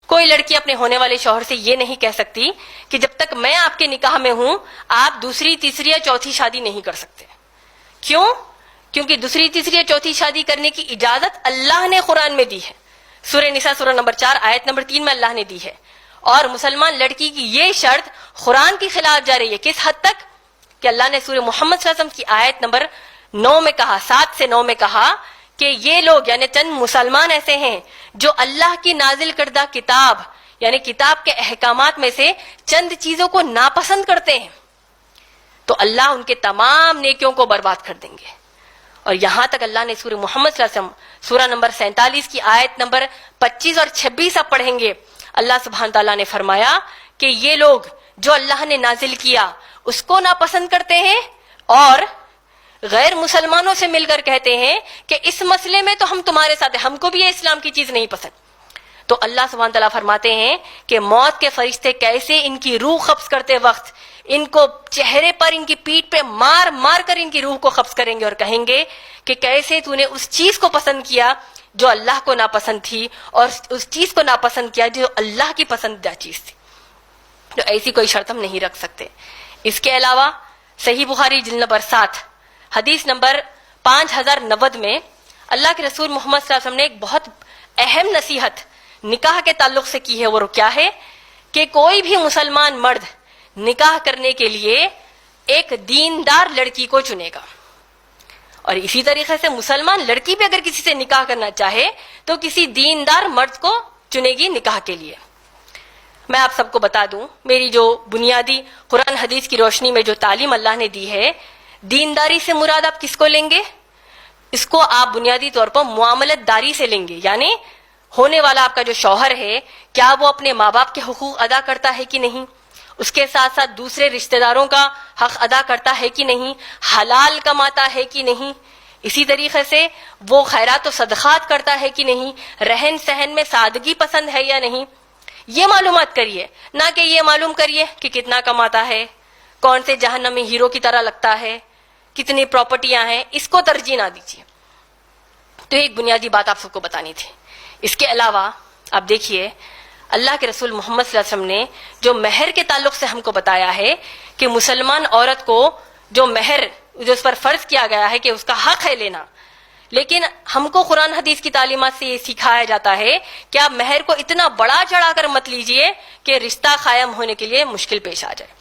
کوئی لڑکی اپنے ہونے والے شوہر سے یہ نہیں کہہ سکتی کہ جب تک میں آپ کے نکاح میں ہوں آپ دوسری تیسری یا چوتھی شادی نہیں کر سکتے. کیوں؟ کیونکہ دوسری تیسری یا چوتھی شادی کرنے کی اجازت اللہ نے قرآن میں دی ہے. سورہ نساء سورہ نمبر 4 آیت نمبر 3 میں اللہ نے دی ہے. اور مسلمان لڑکی کی یہ شرط قرآن کی خلاف جا رہی ہے. کس حد تک کہ اللہ نے سورہ محمد صلی اللہ علیہ وسلم کی آیت نمبر 9 میں کہا، 7 سے 9 میں کہا کہ یہ لوگ یعنی چند مسلمان ایسے ہیں جو اللہ کی نازل کردہ کتاب یعنی کتاب کے احکامات میں سے چند چیزوں کو ناپسند کرتے ہیں تو اللہ ان کے تمام نیکیوں کو برباد کر دیں گے. اور یہاں تک اللہ نے سورہ محمد صلی اللہ علیہ وسلم سورہ نمبر 47 کی آیت نمبر 25 اور 26 آپ پڑھیں گے. اللہ سبحانہ تعالیٰ نے فرمایا کہ یہ لوگ جو اللہ نے نازل کیا اس کو ناپسند کرتے ہیں اور غیر مسلمانوں سے مل کر کہتے ہیں کہ اس مسئلے میں تو ہم تمہارے ساتھ ہیں، ہم کو بھی یہ اسلام کی چیز نہیں پسند. تو اللہ سبحانہ تعالیٰ فرماتے ہیں کہ موت کے فرشتے کیسے ان کی روح قبض کرتے وقت ان کو چہرے پر ان کی پیٹھ پہ مار مار کر ان کی روح کو قبض کریں گے اور کہیں گے کہ کیسے تو نے اس چیز کو پسند کیا جو اللہ کو ناپسند تھی اور اس چیز کو ناپسند کیا جو اللہ کی پسندیدہ چیز تھی. تو ایسی کوئی شرط ہم نہیں رکھ سکتے. اس کے علاوہ صحیح بخاری جلد نمبر 7 حدیث نمبر 5090 میں اللہ کے رسول محمد صلی اللہ علیہ وسلم نے ایک بہت اہم نصیحت نکاح کے تعلق سے کی ہے. وہ کیا ہے کہ کوئی بھی مسلمان مرد نکاح کرنے کے لیے ایک دیندار لڑکی کو چنے گا. اور اسی طریقے سے مسلمان لڑکی بھی اگر کسی سے نکاح کرنا چاہے تو کسی دیندار مرد کو چنے گی نکاح کے لیے. میں آپ سب کو بتا دوں میری جو بنیادی قرآن حدیث کی روشنی میں جو تعلیم اللہ نے دی ہے، دینداری سے مراد آپ کس کو لیں گے؟ اس کو آپ بنیادی طور پر معاملت داری سے لیں گے. یعنی ہونے والا آپ کا جو شوہر ہے کیا وہ اپنے ماں باپ کے حقوق ادا کرتا ہے کہ نہیں، اس کے ساتھ ساتھ دوسرے رشتہ داروں کا حق ادا کرتا ہے کہ نہیں، حلال کماتا ہے کہ نہیں، اسی طریقے سے وہ خیرات و صدقات کرتا ہے کہ نہیں، رہن سہن میں سادگی پسند ہے یا نہیں. یہ معلومات کریے، نہ کہ یہ معلوم کریے کہ کتنا کماتا ہے، کون سے جہنمی ہیرو کی طرح لگتا ہے، کتنی پراپرٹیاں ہیں. اس کو ترجیح نہ دیجیے. تو ایک بنیادی بات آپ سب کو بتانی تھی. اس کے علاوہ آپ دیکھیے اللہ کے رسول محمد صلی اللہ علیہ وسلم نے جو مہر کے تعلق سے ہم کو بتایا ہے کہ مسلمان عورت کو جو مہر جو اس پر فرض کیا گیا ہے کہ اس کا حق ہے لینا، لیکن ہم کو قرآن حدیث کی تعلیمات سے یہ سکھایا جاتا ہے کہ آپ مہر کو اتنا بڑا چڑھا کر مت لیجئے کہ رشتہ قائم ہونے کے لیے مشکل پیش آ جائے.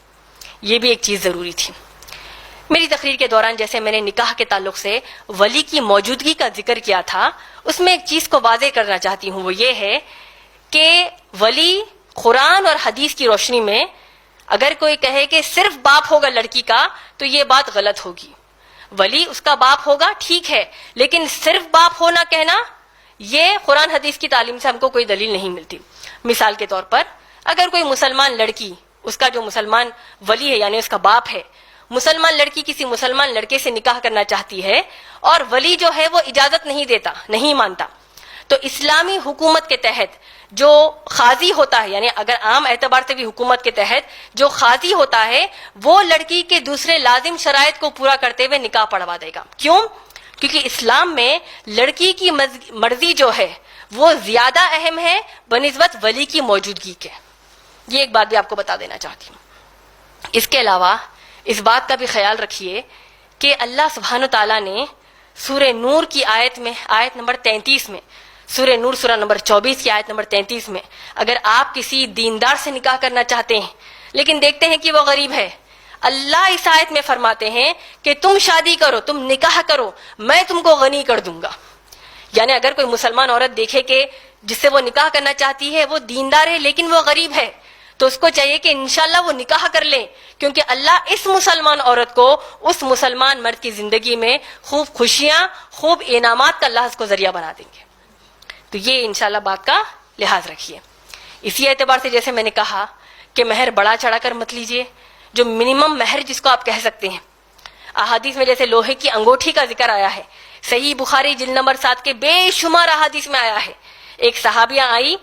یہ بھی ایک چیز ضروری تھی. میری تقریر کے دوران جیسے میں نے نکاح کے تعلق سے ولی کی موجودگی کا ذکر کیا تھا، اس میں ایک چیز کو واضح کرنا چاہتی ہوں. وہ یہ ہے کہ ولی قرآن اور حدیث کی روشنی میں اگر کوئی کہے کہ صرف باپ ہوگا لڑکی کا تو یہ بات غلط ہوگی. ولی اس کا باپ ہوگا ٹھیک ہے، لیکن صرف باپ ہونا کہنا یہ قرآن حدیث کی تعلیم سے ہم کو کوئی دلیل نہیں ملتی. مثال کے طور پر اگر کوئی مسلمان لڑکی اس کا جو مسلمان ولی ہے یعنی اس کا باپ ہے، مسلمان لڑکی کسی مسلمان لڑکے سے نکاح کرنا چاہتی ہے اور ولی جو ہے وہ اجازت نہیں دیتا، نہیں مانتا، تو اسلامی حکومت کے تحت جو قاضی ہوتا ہے یعنی اگر عام اعتبار سے بھی حکومت کے تحت جو قاضی ہوتا ہے وہ لڑکی کے دوسرے لازم شرائط کو پورا کرتے ہوئے نکاح پڑھوا دے گا. کیوں؟ کیونکہ اسلام میں لڑکی کی مرضی جو ہے وہ زیادہ اہم ہے بنسبت ولی کی موجودگی کے. یہ ایک بات بھی آپ کو بتا دینا چاہتی ہوں. اس کے علاوہ اس بات کا بھی خیال رکھیے کہ اللہ سبحانہ تعالیٰ نے سورہ نور کی آیت میں آیت نمبر 33 میں سورہ نور سورہ نمبر 24 کی آیت نمبر 33 میں اگر آپ کسی دیندار سے نکاح کرنا چاہتے ہیں لیکن دیکھتے ہیں کہ وہ غریب ہے، اللہ اس آیت میں فرماتے ہیں کہ تم شادی کرو، تم نکاح کرو، میں تم کو غنی کر دوں گا. یعنی اگر کوئی مسلمان عورت دیکھے کہ جس سے وہ نکاح کرنا چاہتی ہے وہ دیندار ہے لیکن وہ غریب ہے تو اس کو چاہیے کہ انشاءاللہ وہ نکاح کر لیں، کیونکہ اللہ اس مسلمان عورت کو اس مسلمان مرد کی زندگی میں خوب خوشیاں، خوب انعامات کا اللہ اس کو ذریعہ بنا دیں گے. تو یہ انشاءاللہ بات کا لحاظ رکھیے. اسی اعتبار سے جیسے میں نے کہا کہ مہر بڑا چڑھا کر مت لیجیے، جو منیمم مہر جس کو آپ کہہ سکتے ہیں. احادیث میں جیسے لوہے کی انگوٹھی کا ذکر آیا ہے، صحیح بخاری جلد نمبر 7 کے بے شمار احادیث میں آیا ہے. ایک صحابیہ آئی،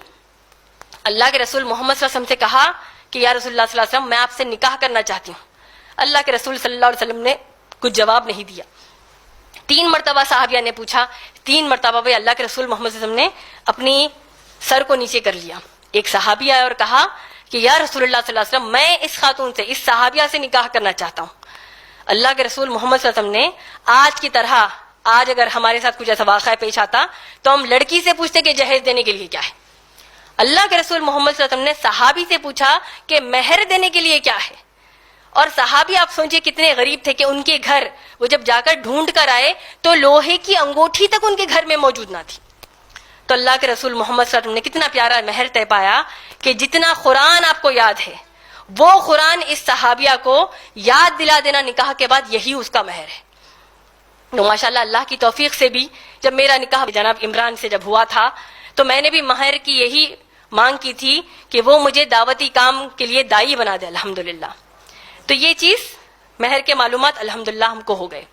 اللہ کے رسول محمد صلی اللہ علیہ وسلم سے کہا کہ یا رسول اللہ صلی اللہ علیہ وسلم میں آپ سے نکاح کرنا چاہتی ہوں. اللہ کے رسول صلی اللہ علیہ وسلم نے کچھ جواب نہیں دیا. 3 مرتبہ صحابیہ نے پوچھا، 3 مرتبہ بھی اللہ کے رسول محمد صلی اللہ علیہ وسلم نے اپنی سر کو نیچے کر لیا. ایک صحابی آیا اور کہا کہ یا رسول اللہ صلی اللہ علیہ وسلم میں اس خاتون سے، اس صحابیہ سے نکاح کرنا چاہتا ہوں. اللہ کے رسول محمد صلی اللہ علیہ وسلم نے آج کی طرح، آج اگر ہمارے ساتھ کچھ ایسا واقعہ پیش آتا تو ہم لڑکی سے پوچھتے کہ جہیز دینے کے لیے کیا ہے. اللہ کے رسول محمد صلی اللہ علیہ وسلم نے صحابی سے پوچھا کہ مہر دینے کے لیے کیا ہے. اور صحابی آپ سوچئے کتنے غریب تھے کہ ان کے گھر وہ جب جا کر ڈھونڈ کر آئے تو لوہے کی انگوٹھی تک ان کے گھر میں موجود نہ تھی. تو اللہ کے رسول محمد صلی اللہ علیہ وسلم نے کتنا پیارا مہر طے پایا کہ جتنا قرآن آپ کو یاد ہے وہ قرآن اس صحابیہ کو یاد دلا دینا نکاح کے بعد، یہی اس کا مہر ہے. تو ماشاءاللہ اللہ کی توفیق سے بھی جب میرا نکاح جناب عمران سے جب ہوا تھا تو میں نے بھی مہر کی یہی مانگ کی تھی کہ وہ مجھے دعوتی کام کے لیے دائی بنا دے الحمدللہ. تو یہ چیز مہر کے معلومات الحمدللہ ہم کو ہو گئے.